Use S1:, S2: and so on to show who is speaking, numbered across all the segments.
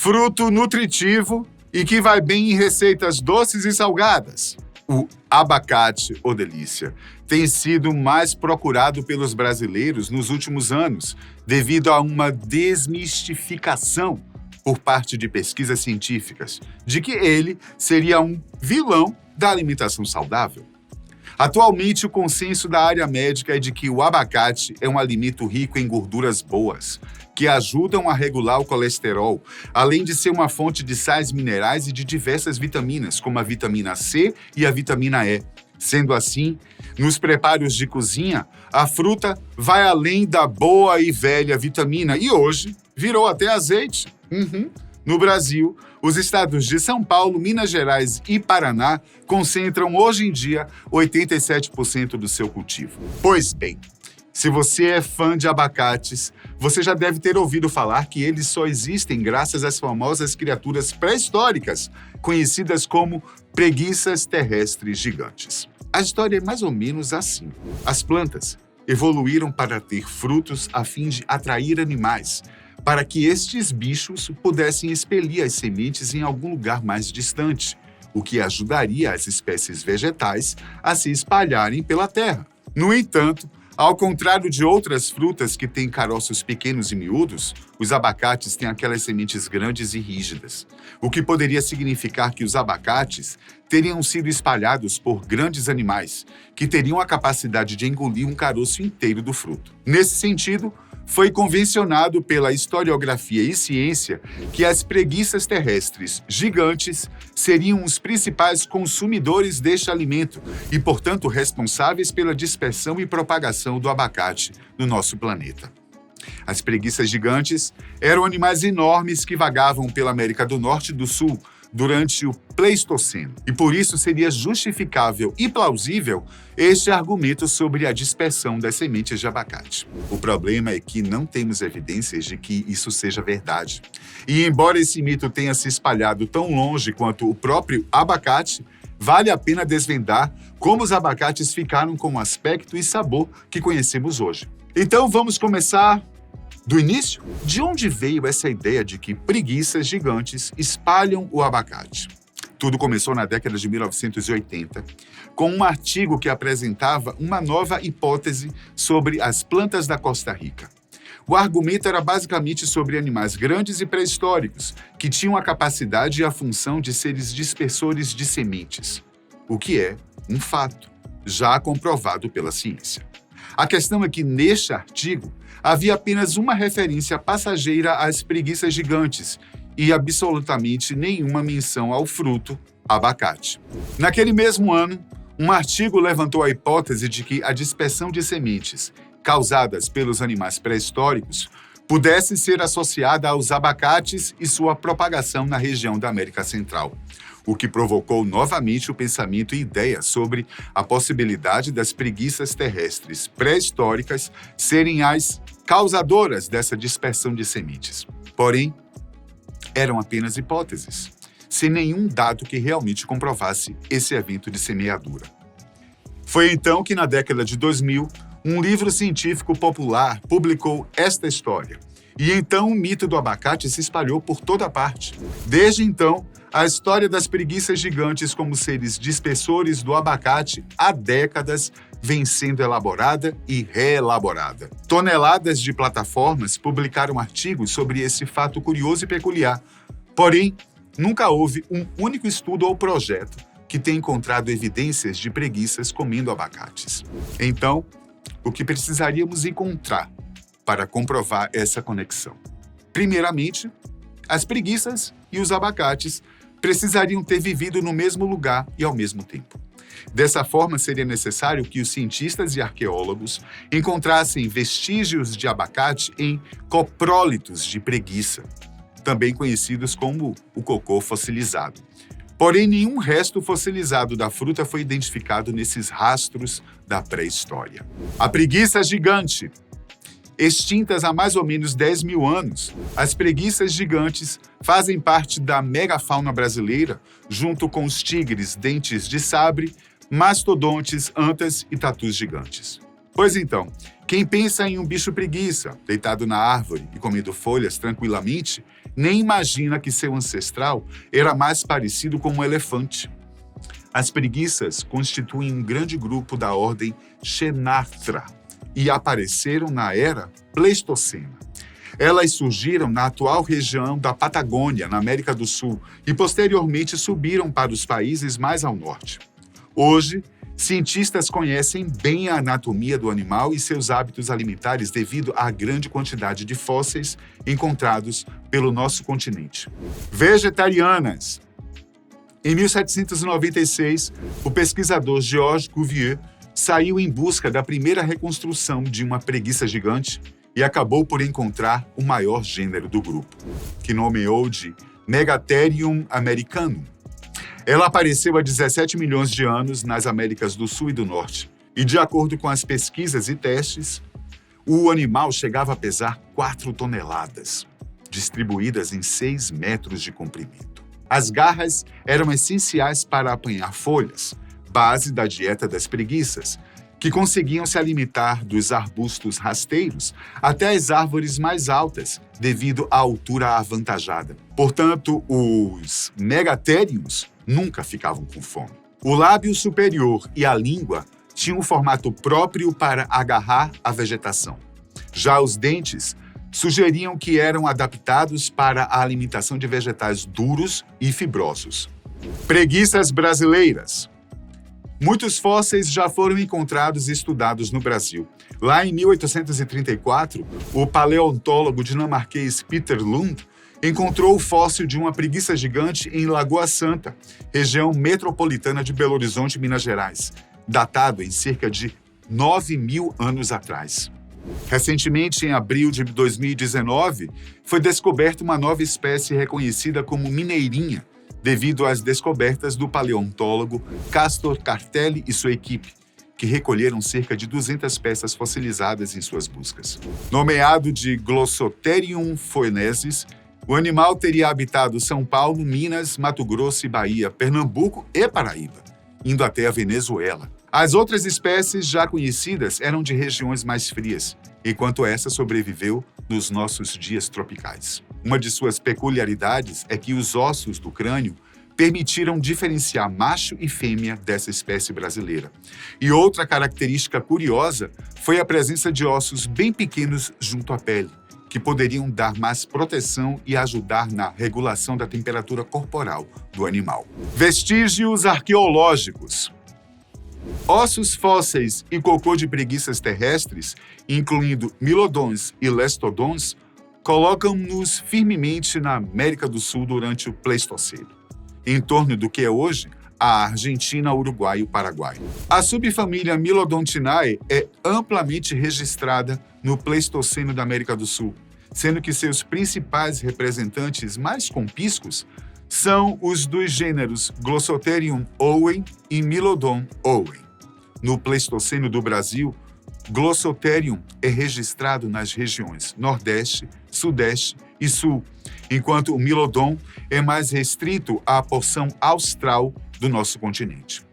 S1: Fruto nutritivo e que vai bem em receitas doces e salgadas. O abacate, ô delícia, tem sido mais procurado pelos brasileiros nos últimos anos, devido a uma desmistificação por parte de pesquisas científicas de que ele seria um vilão da alimentação saudável. Atualmente, o consenso da área médica é de que o abacate é um alimento rico em gorduras boas, que ajudam a regular o colesterol, além de ser uma fonte de sais minerais e de diversas vitaminas, como a vitamina C e a vitamina E. Sendo assim, nos preparos de cozinha, a fruta vai além da boa e velha vitamina e hoje virou até azeite. No Brasil, os estados de São Paulo, Minas Gerais e Paraná concentram hoje em dia 87% do seu cultivo. Pois bem, se você é fã de abacates, você já deve ter ouvido falar que eles só existem graças às famosas criaturas pré-históricas, conhecidas como preguiças terrestres gigantes. A história é mais ou menos assim. As plantas evoluíram para ter frutos a fim de atrair animais, para que estes bichos pudessem expelir as sementes em algum lugar mais distante, o que ajudaria as espécies vegetais a se espalharem pela terra. No entanto, ao contrário de outras frutas que têm caroços pequenos e miúdos, os abacates têm aquelas sementes grandes e rígidas, o que poderia significar que os abacates teriam sido espalhados por grandes animais, que teriam a capacidade de engolir um caroço inteiro do fruto. Nesse sentido, foi convencionado pela historiografia e ciência que as preguiças terrestres gigantes seriam os principais consumidores deste alimento e, portanto, responsáveis pela dispersão e propagação do abacate no nosso planeta. As preguiças gigantes eram animais enormes que vagavam pela América do Norte e do Sul durante o Pleistoceno, e por isso seria justificável e plausível este argumento sobre a dispersão das sementes de abacate. O problema é que não temos evidências de que isso seja verdade. E embora esse mito tenha se espalhado tão longe quanto o próprio abacate, vale a pena desvendar como os abacates ficaram com o aspecto e sabor que conhecemos hoje. Então vamos começar do início? De onde veio essa ideia de que preguiças gigantes espalham o abacate? Tudo começou na década de 1980, com um artigo que apresentava uma nova hipótese sobre as plantas da Costa Rica. O argumento era basicamente sobre animais grandes e pré-históricos, que tinham a capacidade e a função de seres dispersores de sementes, o que é um fato, já comprovado pela ciência. A questão é que, neste artigo, havia apenas uma referência passageira às preguiças gigantes e absolutamente nenhuma menção ao fruto abacate. Naquele mesmo ano, um artigo levantou a hipótese de que a dispersão de sementes causadas pelos animais pré-históricos pudesse ser associada aos abacates e sua propagação na região da América Central, o que provocou novamente o pensamento e ideia sobre a possibilidade das preguiças terrestres pré-históricas serem as causadoras dessa dispersão de sementes. Porém, eram apenas hipóteses, sem nenhum dado que realmente comprovasse esse evento de semeadura. Foi então que, na década de 2000, um livro científico popular publicou esta história. E então o mito do abacate se espalhou por toda parte. Desde então, a história das preguiças gigantes como seres dispersores do abacate há décadas vem sendo elaborada e reelaborada. Toneladas de plataformas publicaram artigos sobre esse fato curioso e peculiar. Porém, nunca houve um único estudo ou projeto que tenha encontrado evidências de preguiças comendo abacates. Então, o que precisaríamos encontrar para comprovar essa conexão? Primeiramente, as preguiças e os abacates precisariam ter vivido no mesmo lugar e ao mesmo tempo. Dessa forma, seria necessário que os cientistas e arqueólogos encontrassem vestígios de abacate em coprólitos de preguiça, também conhecidos como o cocô fossilizado. Porém, nenhum resto fossilizado da fruta foi identificado nesses rastros da pré-história. A preguiça gigante. Extintas há mais ou menos 10 mil anos, as preguiças gigantes fazem parte da megafauna brasileira, junto com os tigres, dentes de sabre, mastodontes, antas e tatus gigantes. Pois então, quem pensa em um bicho preguiça, deitado na árvore e comendo folhas tranquilamente, nem imagina que seu ancestral era mais parecido com um elefante. As preguiças constituem um grande grupo da ordem Xenarthra e apareceram na era Pleistocena. Elas surgiram na atual região da Patagônia, na América do Sul, e posteriormente subiram para os países mais ao norte. Hoje, cientistas conhecem bem a anatomia do animal e seus hábitos alimentares devido à grande quantidade de fósseis encontrados pelo nosso continente. Vegetarianas. Em 1796, o pesquisador Georges Cuvier saiu em busca da primeira reconstrução de uma preguiça gigante e acabou por encontrar o maior gênero do grupo, que nomeou de Megatherium americanum. Ela apareceu há 17 milhões de anos nas Américas do Sul e do Norte, e de acordo com as pesquisas e testes, o animal chegava a pesar 4 toneladas, distribuídas em 6 metros de comprimento. As garras eram essenciais para apanhar folhas, base da dieta das preguiças, que conseguiam se alimentar dos arbustos rasteiros até as árvores mais altas, devido à altura avantajada. Portanto, os megatheriums nunca ficavam com fome. O lábio superior e a língua tinham um formato próprio para agarrar a vegetação. Já os dentes sugeriam que eram adaptados para a alimentação de vegetais duros e fibrosos. Preguiças brasileiras. Muitos fósseis já foram encontrados e estudados no Brasil. Lá em 1834, o paleontólogo dinamarquês Peter Lund encontrou o fóssil de uma preguiça gigante em Lagoa Santa, região metropolitana de Belo Horizonte, Minas Gerais, datado em cerca de 9.000 anos atrás. Recentemente, em abril de 2019, foi descoberta uma nova espécie reconhecida como mineirinha, devido às descobertas do paleontólogo Castor Cartelli e sua equipe, que recolheram cerca de 200 peças fossilizadas em suas buscas. Nomeado de Glossotherium foenensis, o animal teria habitado São Paulo, Minas, Mato Grosso e Bahia, Pernambuco e Paraíba, indo até a Venezuela. As outras espécies já conhecidas eram de regiões mais frias, enquanto essa sobreviveu nos nossos dias tropicais. Uma de suas peculiaridades é que os ossos do crânio permitiram diferenciar macho e fêmea dessa espécie brasileira. E outra característica curiosa foi a presença de ossos bem pequenos junto à pele, que poderiam dar mais proteção e ajudar na regulação da temperatura corporal do animal. Vestígios arqueológicos. Ossos fósseis e cocô de preguiças terrestres, incluindo milodons e lestodons, colocam-nos firmemente na América do Sul durante o Pleistoceno, em torno do que é hoje a Argentina, Uruguai e o Paraguai. A subfamília Milodontinae é amplamente registrada no Pleistoceno da América do Sul, sendo que seus principais representantes mais compíscuos são os dos gêneros Glossotherium owen e Milodon owen. No Pleistoceno do Brasil, Glossotherium é registrado nas regiões Nordeste, Sudeste e Sul, enquanto o Milodon é mais restrito à porção austral do nosso continente.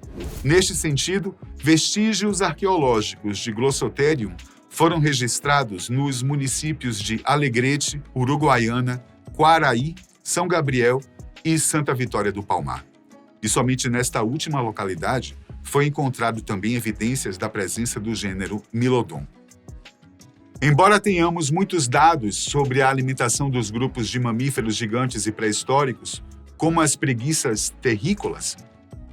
S1: Neste sentido, vestígios arqueológicos de Glossotherium foram registrados nos municípios de Alegrete, Uruguaiana, Quaraí, São Gabriel e Santa Vitória do Palmar. E somente nesta última localidade foi encontrado também evidências da presença do gênero Milodon. Embora tenhamos muitos dados sobre a alimentação dos grupos de mamíferos gigantes e pré-históricos, como as preguiças terrícolas,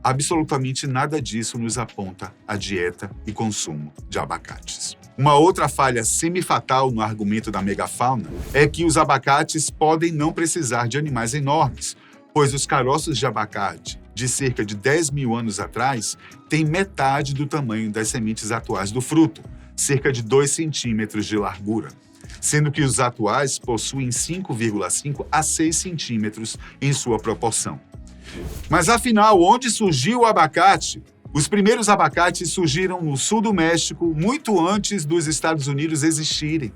S1: absolutamente nada disso nos aponta a dieta e consumo de abacates. Uma outra falha semifatal no argumento da megafauna é que os abacates podem não precisar de animais enormes, pois os caroços de abacate de cerca de 10.000 anos atrás têm metade do tamanho das sementes atuais do fruto, cerca de 2 centímetros de largura, sendo que os atuais possuem 5,5 a 6 centímetros em sua proporção. Mas afinal, onde surgiu o abacate? Os primeiros abacates surgiram no sul do México muito antes dos Estados Unidos existirem.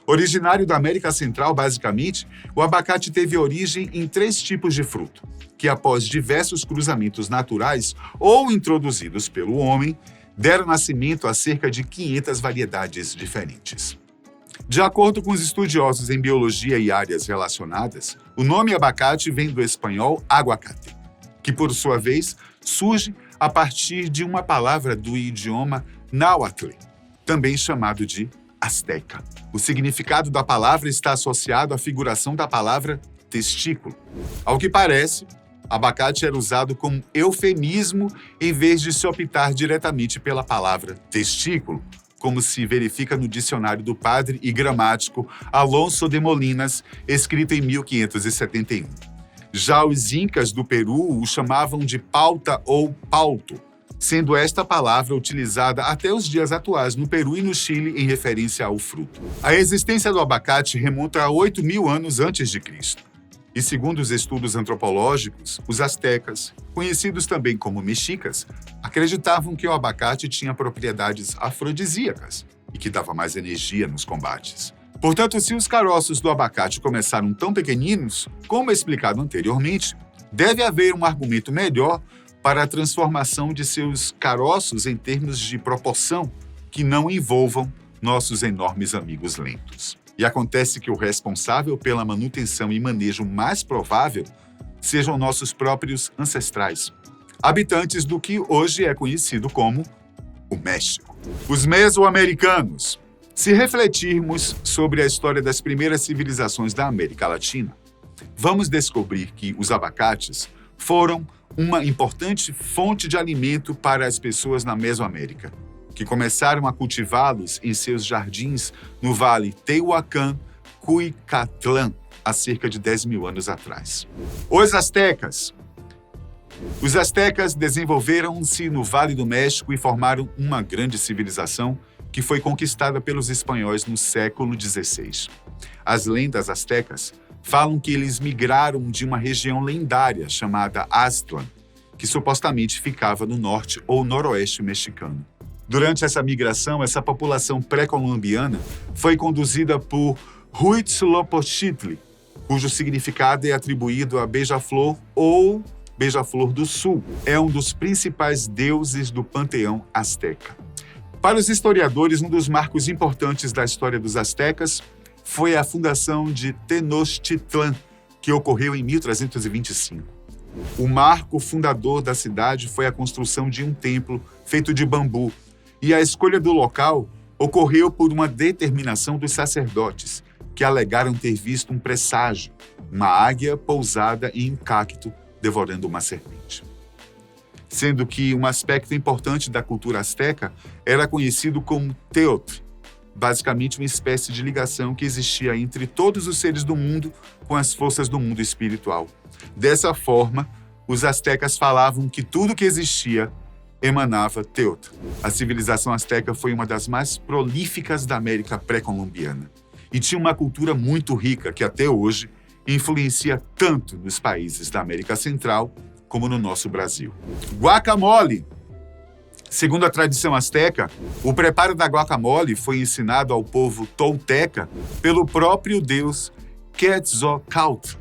S1: Originário da América Central, basicamente, o abacate teve origem em 3 tipos de fruto, que após diversos cruzamentos naturais ou introduzidos pelo homem, deram nascimento a cerca de 500 variedades diferentes. De acordo com os estudiosos em biologia e áreas relacionadas, o nome abacate vem do espanhol aguacate, que por sua vez surge a partir de uma palavra do idioma náhuatl, também chamado de asteca. O significado da palavra está associado à figuração da palavra testículo. Ao que parece, abacate era usado como eufemismo em vez de se optar diretamente pela palavra testículo, como se verifica no dicionário do padre e gramático Alonso de Molinas, escrito em 1571. Já os incas do Peru o chamavam de pauta ou pauto, sendo esta palavra utilizada até os dias atuais no Peru e no Chile em referência ao fruto. A existência do abacate remonta a 8.000 anos antes de Cristo. E segundo os estudos antropológicos, os astecas, conhecidos também como mexicas, acreditavam que o abacate tinha propriedades afrodisíacas e que dava mais energia nos combates. Portanto, se os caroços do abacate começaram tão pequeninos, como explicado anteriormente, deve haver um argumento melhor para a transformação de seus caroços em termos de proporção que não envolvam nossos enormes amigos lentos. E acontece que o responsável pela manutenção e manejo mais provável sejam nossos próprios ancestrais, habitantes do que hoje é conhecido como o México. Os mesoamericanos. Se refletirmos sobre a história das primeiras civilizações da América Latina, vamos descobrir que os abacates foram uma importante fonte de alimento para as pessoas na Mesoamérica, que começaram a cultivá-los em seus jardins no Vale Tehuacán, Cuicatlán, há cerca de 10.000 anos atrás. Os astecas. Os astecas desenvolveram-se no Vale do México e formaram uma grande civilização que foi conquistada pelos espanhóis no século XVI. As lendas astecas falam que eles migraram de uma região lendária chamada Aztlán, que supostamente ficava no norte ou noroeste mexicano. Durante essa migração, essa população pré-colombiana foi conduzida por Huitzilopochtli, cujo significado é atribuído a beija-flor ou beija-flor do sul. É um dos principais deuses do panteão asteca. Para os historiadores, um dos marcos importantes da história dos astecas foi a fundação de Tenochtitlán, que ocorreu em 1325. O marco fundador da cidade foi a construção de um templo feito de bambu, e a escolha do local ocorreu por uma determinação dos sacerdotes, que alegaram ter visto um presságio, uma águia pousada em um cacto devorando uma serpente. Sendo que um aspecto importante da cultura asteca era conhecido como teotl, basicamente uma espécie de ligação que existia entre todos os seres do mundo com as forças do mundo espiritual. Dessa forma, os astecas falavam que tudo que existia emanava teotl. A civilização asteca foi uma das mais prolíficas da América pré-colombiana e tinha uma cultura muito rica que até hoje influencia tanto nos países da América Central como no nosso Brasil. Guacamole. Segundo a tradição asteca, o preparo da guacamole foi ensinado ao povo tolteca pelo próprio deus Quetzalcóatl,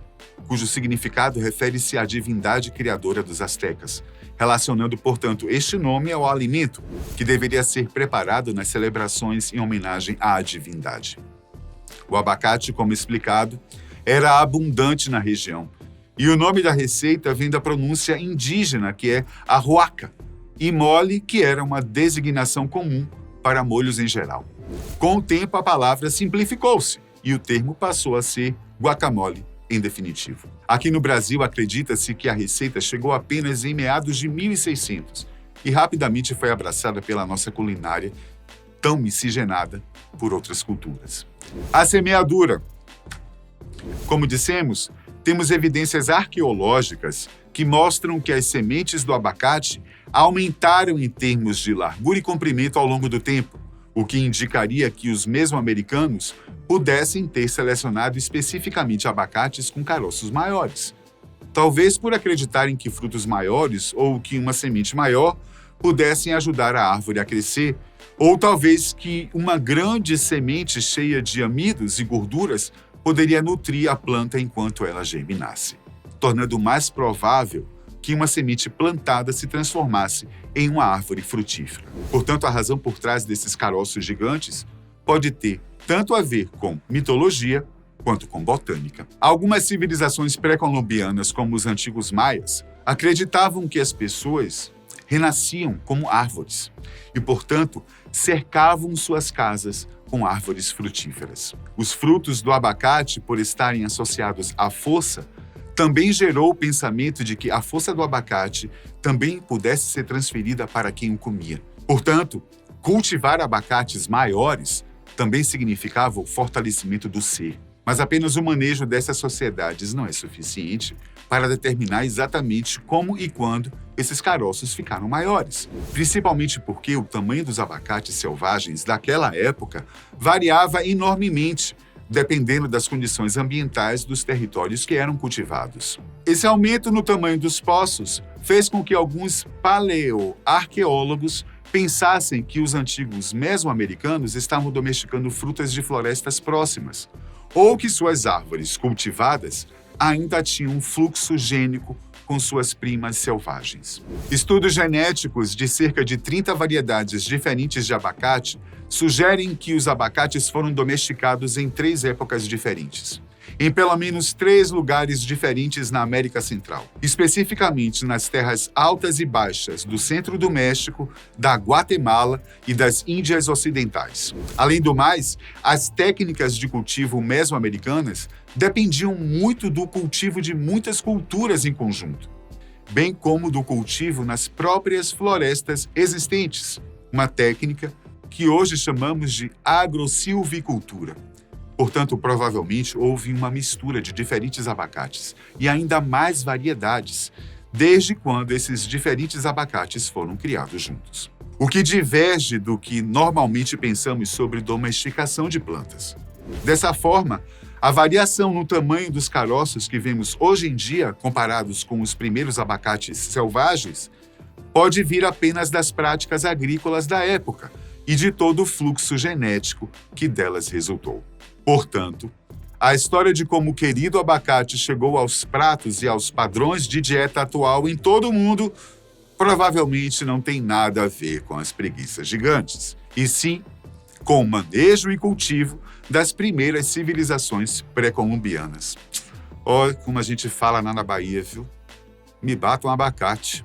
S1: cujo significado refere-se à divindade criadora dos astecas, relacionando, portanto, este nome ao alimento que deveria ser preparado nas celebrações em homenagem à divindade. O abacate, como explicado, era abundante na região, e o nome da receita vem da pronúncia indígena, que é arhuaca, e mole, que era uma designação comum para molhos em geral. Com o tempo, a palavra simplificou-se e o termo passou a ser guacamole em definitivo. Aqui no Brasil, acredita-se que a receita chegou apenas em meados de 1600 e rapidamente foi abraçada pela nossa culinária, tão miscigenada por outras culturas. A semeadura. Como dissemos, temos evidências arqueológicas que mostram que as sementes do abacate aumentaram em termos de largura e comprimento ao longo do tempo, o que indicaria que os mesoamericanos pudessem ter selecionado especificamente abacates com caroços maiores. Talvez por acreditarem que frutos maiores ou que uma semente maior pudessem ajudar a árvore a crescer, ou talvez que uma grande semente cheia de amidos e gorduras poderia nutrir a planta enquanto ela germinasse, tornando mais provável que uma semente plantada se transformasse em uma árvore frutífera. Portanto, a razão por trás desses caroços gigantes pode ter tanto a ver com mitologia quanto com botânica. Algumas civilizações pré-colombianas, como os antigos maias, acreditavam que as pessoas renasciam como árvores e, portanto, cercavam suas casas com árvores frutíferas. Os frutos do abacate, por estarem associados à força, também gerou o pensamento de que a força do abacate também pudesse ser transferida para quem o comia. Portanto, cultivar abacates maiores também significava o fortalecimento do ser. Mas apenas o manejo dessas sociedades não é suficiente para determinar exatamente como e quando esses caroços ficaram maiores. Principalmente porque o tamanho dos abacates selvagens daquela época variava enormemente, dependendo das condições ambientais dos territórios que eram cultivados. Esse aumento no tamanho dos poços fez com que alguns paleoarqueólogos pensassem que os antigos mesoamericanos estavam domesticando frutas de florestas próximas, ou que suas árvores cultivadas ainda tinham um fluxo gênico com suas primas selvagens. Estudos genéticos de cerca de 30 variedades diferentes de abacate sugerem que os abacates foram domesticados em 3 épocas diferentes, em pelo menos 3 lugares diferentes na América Central, especificamente nas terras altas e baixas do centro do México, da Guatemala e das Índias Ocidentais. Além do mais, as técnicas de cultivo mesoamericanas dependiam muito do cultivo de muitas culturas em conjunto, bem como do cultivo nas próprias florestas existentes, uma técnica que hoje chamamos de agrosilvicultura. Portanto, provavelmente houve uma mistura de diferentes abacates e ainda mais variedades, desde quando esses diferentes abacates foram criados juntos. O que diverge do que normalmente pensamos sobre domesticação de plantas. Dessa forma, a variação no tamanho dos caroços que vemos hoje em dia, comparados com os primeiros abacates selvagens, pode vir apenas das práticas agrícolas da época e de todo o fluxo genético que delas resultou. Portanto, a história de como o querido abacate chegou aos pratos e aos padrões de dieta atual em todo o mundo provavelmente não tem nada a ver com as preguiças gigantes, e sim com o manejo e cultivo das primeiras civilizações pré-colombianas. Olha como a gente fala lá na Bahia, viu? Me bata um abacate.